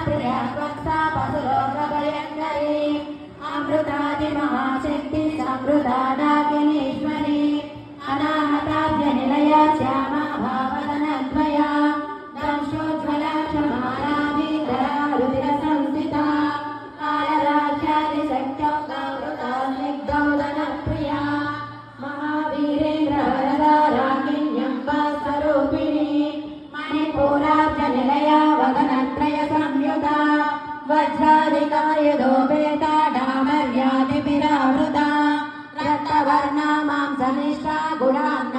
प्रिया वत्सा पशुलोकभयङ्करी अमृतादिमहाशक्ति समृतादाकिनीश्वरी अनाहताभ्यनिलया श्यामा भावदनद्वया दंशोज्ज्वला क्षमाराभिधरा रुधिरसंस्थिता कालराज्यादिशक्त्यौ गौरता स्निग्धौदनप्रिया महावीरेन्द्रवरदा राकिण्यम्बा स्वरूपिणी मणिपूराब्जनिलया वदनत्रय संयुता वज्राधिकायुधोपेता डामर्यादिभिरावृता रक्तवर्णा मांसनिष्ठा गुणान्ना